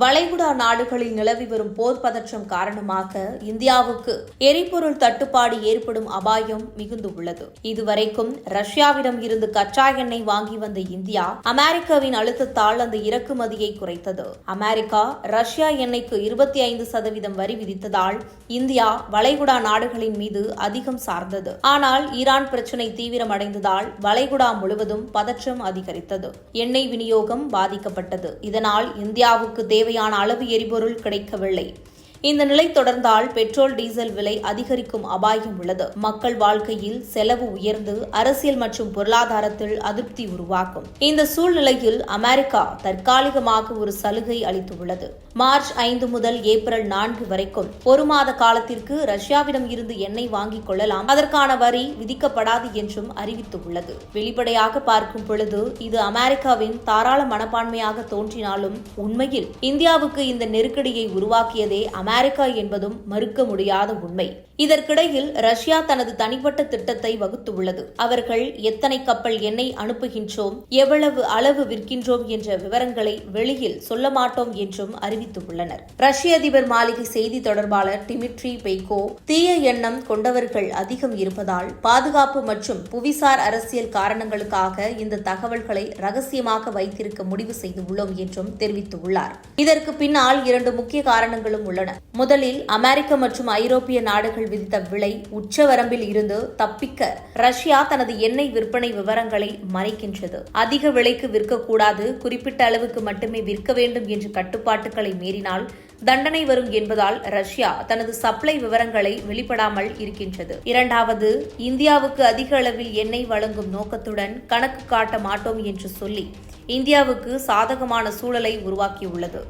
வளைகுடா நாடுகளில் நிலவி வரும் போர் பதற்றம் காரணமாக இந்தியாவுக்கு எரிபொருள் தட்டுப்பாடு ஏற்படும் அபாயம் மிகுந்துள்ளது. இதுவரைக்கும் ரஷ்யாவிடம் இருந்து கச்சா எண்ணெய் வாங்கி வந்த இந்தியா அமெரிக்காவின் அழுத்தத்தால் அந்த இறக்குமதியை குறைத்தது. அமெரிக்கா ரஷ்யா எண்ணெய்க்கு 25% வரி விதித்ததால் இந்தியா வளைகுடா நாடுகளின் மீது அதிகம் சார்ந்தது. ஆனால் ஈரான் பிரச்சினை தீவிரமடைந்ததால் வளைகுடா முழுவதும் பதற்றம் அதிகரித்தது. எண்ணெய் விநியோகம் பாதிக்கப்பட்டது. இதனால் இந்தியாவுக்கு தேவையான அளவு எரிபொருள் கிடைக்கவில்லை. இந்த நிலை தொடர்ந்தால் பெட்ரோல் டீசல் விலை அதிகரிக்கும் அபாயம் உள்ளது. மக்கள் வாழ்க்கையில் செலவு உயர்ந்து அரசியல் மற்றும் பொருளாதாரத்தில் அதிருப்தி உருவாக்கும். இந்த சூழ்நிலையில் அமெரிக்கா தற்காலிகமாக ஒரு சலுகை அளித்துள்ளது. மார்ச் 5 முதல் ஏப்ரல் 4 வரைக்கும் ஒரு மாத காலத்திற்கு ரஷ்யாவிடம் இருந்து எண்ணெய் வாங்கிக் கொள்ளலாம். அதற்கான வரி விதிக்கப்படாது என்றும் அறிவித்துள்ளது. வெளிப்படையாக பார்க்கும் பொழுது இது அமெரிக்காவின் தாராள மனப்பான்மையாக தோன்றினாலும் உண்மையில் இந்தியாவுக்கு இந்த நெருக்கடியை உருவாக்கியதே அமெரிக்கா என்பதும் மறுக்க முடியாத உண்மை. இதற்கிடையில் ரஷ்யா தனது தனிப்பட்ட திட்டத்தை வகுத்துள்ளது. அவர்கள் எத்தனை கப்பல் எண்ணெய் அனுப்புகின்றோம், எவ்வளவு அளவு விற்கின்றோம் என்ற விவரங்களை வெளியில் சொல்ல மாட்டோம் என்றும் அறிவித்துள்ளனர். ரஷ்ய அதிபர் மாளிகை செய்தி தொடர்பாளர் டிமிட்ரி பெய்கோ தீய எண்ணம் கொண்டவர்கள் அதிகம் இருப்பதால் பாதுகாப்பு மற்றும் புவிசார் அரசியல் காரணங்களுக்காக இந்த தகவல்களை ரகசியமாக வைத்திருக்க முடிவு செய்துள்ளோம் என்றும் தெரிவித்துள்ளார். இதற்கு பின்னால் 2 முக்கிய காரணங்களும் உள்ளன. முதலில் அமெரிக்க மற்றும் ஐரோப்பிய நாடுகள் விதித்த விலை உச்சவரம்பில் இருந்து தப்பிக்க ரஷ்யா தனது எண்ணெய் விற்பனை விவரங்களை மறைக்கின்றது. அதிக விலைக்கு விற்கக்கூடாது, குறிப்பிட்ட அளவுக்கு மட்டுமே விற்க வேண்டும் என்ற கட்டுப்பாட்டுகளை மீறினால் தண்டனை வரும் என்பதால் ரஷ்யா தனது சப்ளை விவரங்களை வெளிப்படாமல் இருக்கின்றது. இரண்டாவது, இந்தியாவுக்கு அதிக அளவில் எண்ணெய் வழங்கும் நோக்கத்துடன் கணக்கு காட்ட மாட்டோம் என்று சொல்லி இந்தியாவுக்கு சாதகமான சூழலை உருவாக்கியுள்ளது.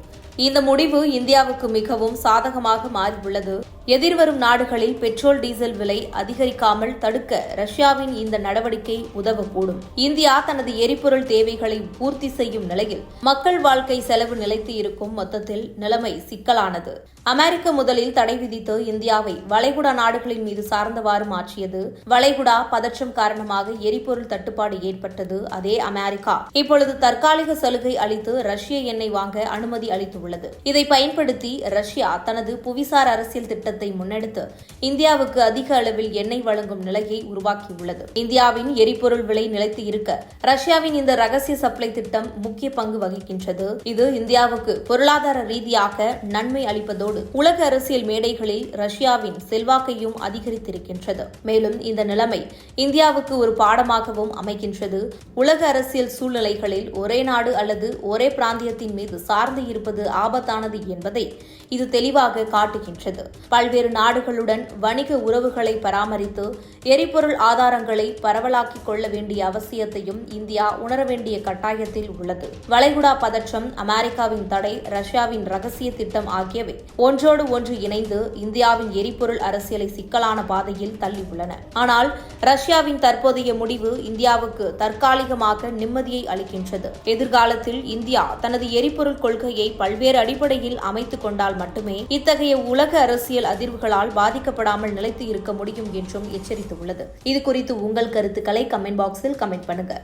இந்த முடிவு இந்தியாவுக்கு மிகவும் சாதகமாக மாறியுள்ளது. எதிர்வரும் நாடுகளில் பெட்ரோல் டீசல் விலை அதிகரிக்காமல் தடுக்க ரஷ்யாவின் இந்த நடவடிக்கை உதவக்கூடும். இந்தியா தனது எரிபொருள் தேவைகளை பூர்த்தி செய்யும் நிலையில் மக்கள் வாழ்க்கை செலவு நிலைத்து இருக்கும். மொத்தத்தில் நிலைமை சிக்கலானது. அமெரிக்க முதலில் தடை விதித்து இந்தியாவை வளைகுடா நாடுகளின் மீது சார்ந்தவாறு மாற்றியது. வளைகுடா பதற்றம் காரணமாக எரிபொருள் தட்டுப்பாடு ஏற்பட்டது. அதே அமெரிக்கா இப்பொழுது தற்காலிக சலுகை அளித்து ரஷ்ய எண்ணெய் வாங்க அனுமதி அளித்துள்ளது. இதை பயன்படுத்தி ரஷ்யா தனது புவிசார் அரசியல் திட்டத்தை முன்னெடுத்து இந்தியாவுக்கு அதிக அளவில் எண்ணெய் வழங்கும் நிலையை உருவாக்கியுள்ளது. இந்தியாவின் எரிபொருள் விலை நிலைத்து இருக்க ரஷ்யாவின் இந்த ரகசிய சப்ளை திட்டம் முக்கிய பங்கு வகிக்கின்றது. இது இந்தியாவுக்கு பொருளாதார ரீதியாக நன்மை அளிப்பதோடு உலக அரசியல் மேடைகளில் ரஷ்யாவின் செல்வாக்கையும் அதிகரித்திருக்கின்றது. மேலும் இந்த நிலைமை இந்தியாவுக்கு ஒரு பாடமாகவும் அமைகின்றது. உலக அரசியல் சூழ்நிலைகளில் ஒரே நாடு அல்லது ஒரே பிராந்தியத்தின் மீது சார்ந்து இருப்பது ஆபத்தானது என்பதை இது தெளிவாக காட்டுகின்றது. பல்வேறு நாடுகளுடன் வணிக உறவுகளை பராமரித்து எரிபொருள் ஆதாரங்களை பரவலாக்கிக் கொள்ள வேண்டிய அவசியத்தையும் இந்தியா உணர வேண்டிய கட்டாயத்தில் உள்ளது. வளைகுடா பதற்றம், அமெரிக்காவின் தடை, ரஷ்யாவின் ரகசிய திட்டம் ஆகியவை ஒன்றோடு ஒன்று இணைந்து இந்தியாவின் எரிபொருள் அரசியலை சிக்கலான பாதையில் தள்ளியுள்ளன. ஆனால் ரஷ்யாவின் தற்போதைய முடிவு இந்தியாவுக்கு தற்காலிகமாக நிம்மதியை அளிக்கின்றது. எதிர்காலத்தில் இந்தியா தனது எரிபொருள் கொள்கையை பல்வேறு அடிப்படையில் அமைத்துக் கொண்டால் மட்டுமே இத்தகைய உலக அரசியல் அதிர்வுகளால் பாதிக்கப்படாமல் நிலைத்து இருக்க முடியும் என்றும் எச்சரித்துள்ளது. இது குறித்து உங்கள் கருத்துக்களை கமெண்ட் பாக்ஸில் கமெண்ட் பண்ணுங்க.